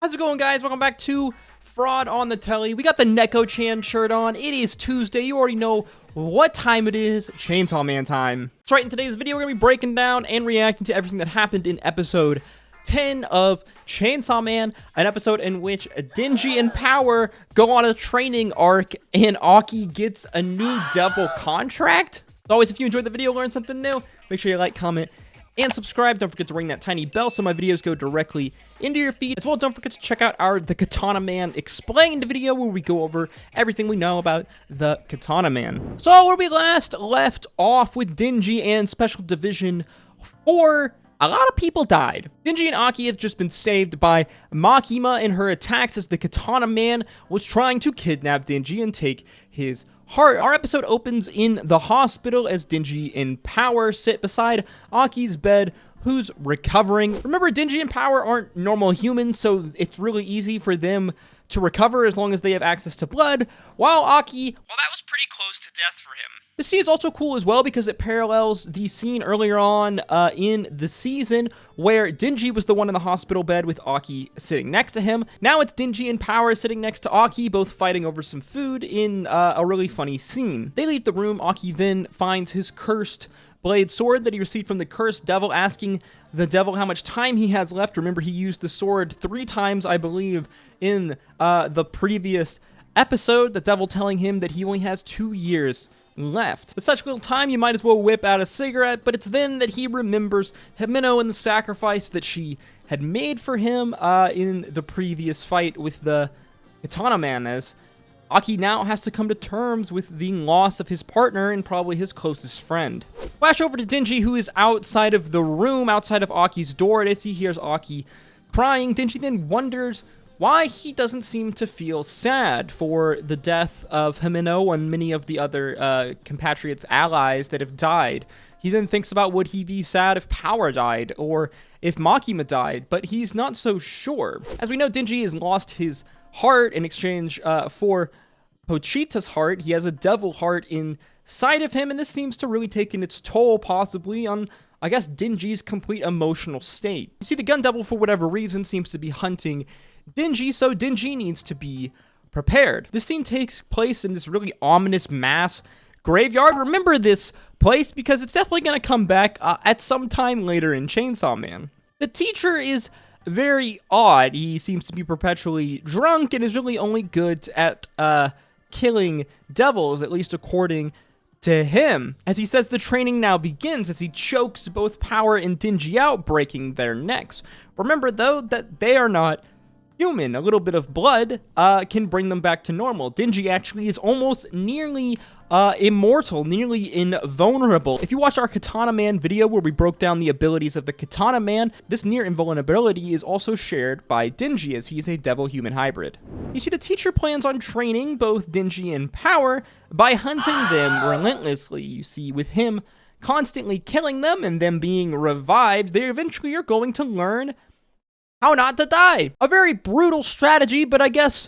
How's it going, guys? Welcome back to Fraud on the Telly. We got the Neko-chan shirt on. It is Tuesday. You already know what time it is. Chainsaw Man time. That's right. In today's video, we're going to be breaking down and reacting to everything that happened in episode 10 of Chainsaw Man, an episode in which Denji and Power go on a training arc and Aki gets a new devil contract. As always, if you enjoyed the video, learned something new, make sure you like, comment, and subscribe. Don't forget to ring that tiny bell so my videos go directly into your feed. As well, don't forget to check out our The Katana Man Explained video where we go over everything we know about the Katana Man. So, where we last left off with Denji and Special Division 4, a lot of people died. Denji and Aki have just been saved by Makima in her attacks as the Katana Man was trying to kidnap Denji and take his heart. Our episode opens in the hospital as Denji and Power sit beside Aki's bed, who's recovering. Remember, Denji and Power aren't normal humans, so it's really easy for them to recover as long as they have access to blood, while Aki, well, that was pretty close to death for him. This scene is also cool as well because it parallels the scene earlier on in the season where Denji was the one in the hospital bed with Aki sitting next to him. Now it's Denji and Power sitting next to Aki, both fighting over some food in a really funny scene. They leave the room. Aki then finds his cursed blade sword that he received from the cursed devil, asking the devil how much time he has left. Remember, he used the sword 3 times, I believe, in the previous episode. The devil telling him that he only has 2 years left. With such little time, you might as well whip out a cigarette, but it's then that he remembers Himeno and the sacrifice that she had made for him in the previous fight with the Katana Man, as Aki now has to come to terms with the loss of his partner and probably his closest friend. Flash over to Denji, who is outside of the room, outside of Aki's door, and as he hears Aki crying, Denji then wonders why he doesn't seem to feel sad for the death of Himeno and many of the other compatriots, allies that have died. He then thinks about, would he be sad if Power died or if Makima died, but he's not so sure. As we know, Denji has lost his heart in exchange for Pochita's heart. He has a devil heart inside of him, and this seems to really taken its toll, possibly, on, I guess, Denji's complete emotional state. You see, the gun devil, for whatever reason, seems to be hunting Denji, so Denji needs to be prepared. This scene takes place in this really ominous mass graveyard. Remember this place because it's definitely going to come back at some time later in Chainsaw Man. The teacher is very odd. He seems to be perpetually drunk and is really only good at killing devils, at least according to him. As he says, the training now begins as he chokes both Power and Denji out, breaking their necks. Remember, though, that they are not human. A little bit of blood can bring them back to normal. Denji actually is almost nearly immortal, nearly invulnerable. If you watch our Katana Man video where we broke down the abilities of the Katana Man, this near invulnerability is also shared by Denji, as he's a devil-human hybrid. You see, the teacher plans on training both Denji and Power by hunting them relentlessly. You see, with him constantly killing them and them being revived, they eventually are going to learn how not to die. A very brutal strategy, but I guess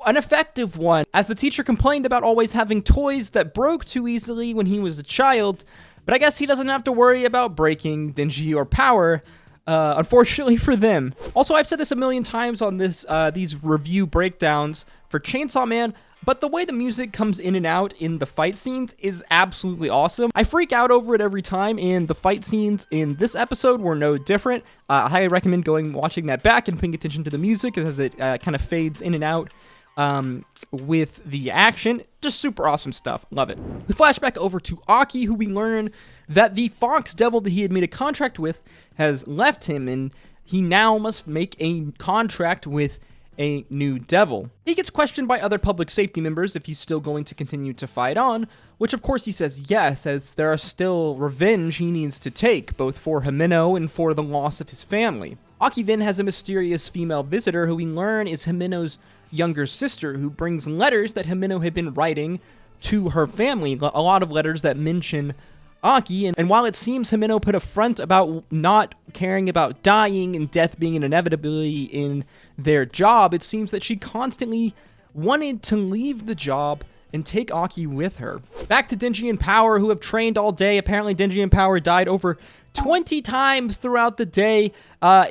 an effective one, as the teacher complained about always having toys that broke too easily when he was a child, but I guess he doesn't have to worry about breaking Denji or Power, unfortunately for them. Also, I've said this a million times on these review breakdowns for Chainsaw Man, but the way the music comes in and out in the fight scenes is absolutely awesome. I freak out over it every time, and the fight scenes in this episode were no different. I highly recommend watching that back and paying attention to the music as it kind of fades in and out with the action. Just super awesome stuff. Love it. We flash back over to Aki, who we learn that the fox devil that he had made a contract with has left him, and he now must make a contract with a new devil. He gets questioned by other public safety members if he's still going to continue to fight on, which of course he says yes, as there are still revenge he needs to take, both for Himeno and for the loss of his family. Aki then has a mysterious female visitor who we learn is Himeno's younger sister, who brings letters that Himeno had been writing to her family, a lot of letters that mention Aki, and while it seems Himeno put a front about not caring about dying and death being an inevitability in their job, it seems that she constantly wanted to leave the job and take Aki with her. Back to Denji and Power, who have trained all day. Apparently, Denji and Power died over 20 times throughout the day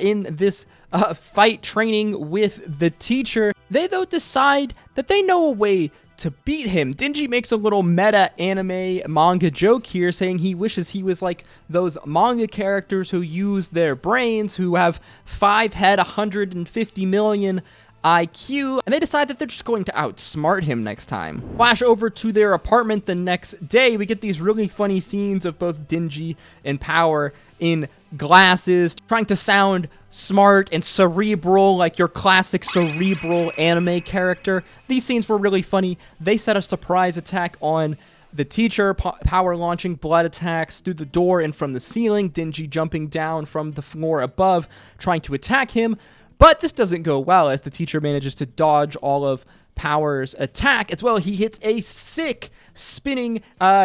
in this fight training with the teacher. They, though, decide that they know a way to beat him. Denji makes a little meta anime manga joke here, saying he wishes he was like those manga characters who use their brains, who have 5 head, 150 million IQ, and they decide that they're just going to outsmart him next time. Flash over to their apartment the next day. We get these really funny scenes of both Denji and Power in glasses, trying to sound smart and cerebral, like your classic cerebral anime character. These scenes were really funny. They set a surprise attack on the teacher, Power launching blood attacks through the door and from the ceiling, Denji jumping down from the floor above, trying to attack him. But this doesn't go well, as the teacher manages to dodge all of Power's attack. As well, he hits a sick spinning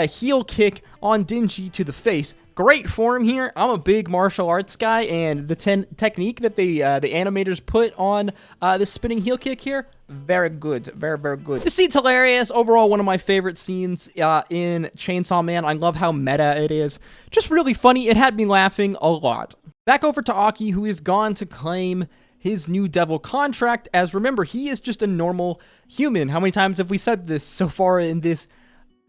heel kick on Denji to the face. Great form here. I'm a big martial arts guy, and the technique that the animators put on this spinning heel kick here, very good. Very, very good. This scene's hilarious. Overall, one of my favorite scenes in Chainsaw Man. I love how meta it is. Just really funny. It had me laughing a lot. Back over to Aki, who is gone to claim his new devil contract, as remember, he is just a normal human. How many times have we said this so far in this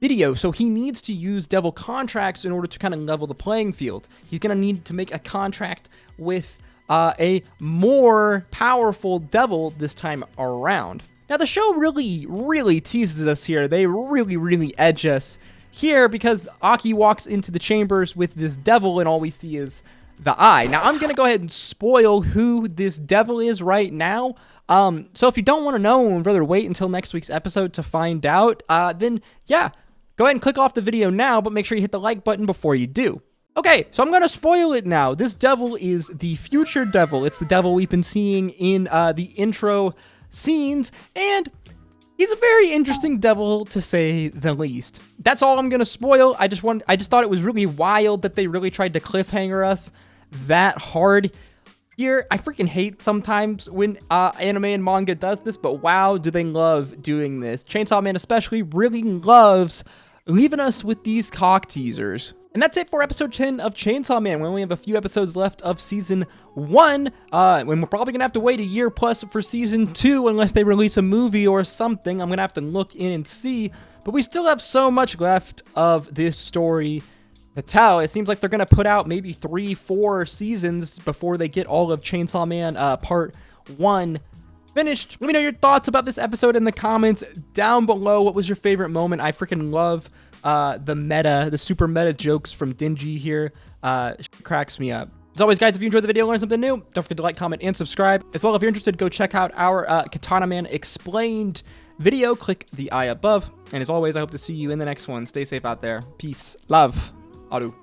video? So he needs to use devil contracts in order to kind of level the playing field. He's going to need to make a contract with a more powerful devil this time around. Now, the show really teases us here. They really edge us here, because Aki walks into the chambers with this devil, and all we see is the eye. Now, I'm going to go ahead and spoil who this devil is right now. So if you don't want to know and rather wait until next week's episode to find out, then yeah, go ahead and click off the video now, but make sure you hit the like button before you do. Okay, so I'm going to spoil it now. This devil is the future devil. It's the devil we've been seeing in the intro scenes, and he's a very interesting devil, to say the least. That's all I'm going to spoil. I just thought it was really wild that they really tried to cliffhanger us that hard here. I freaking hate sometimes when anime and manga does this, but wow, do they love doing this. Chainsaw Man especially really loves leaving us with these cock teasers. And that's it for episode 10 of Chainsaw Man. We only have a few episodes left of season 1, and we're probably gonna have to wait a year plus for season 2 unless they release a movie or something. I'm gonna have to look in and see, but we still have so much left of this story to tell. It seems like they're gonna put out maybe 3-4 seasons before they get all of Chainsaw Man part 1 finished. Let me know your thoughts about this episode in the comments down below. What was your favorite moment? I freaking love the super meta jokes from Denji here. Cracks me up. As always, guys, if you enjoyed the video, learned something new, don't forget to like, comment, and subscribe. As well, if you're interested, go check out our Katana Man Explained video. Click the eye above. And as always, I hope to see you in the next one. Stay safe out there. Peace. Love. Aru.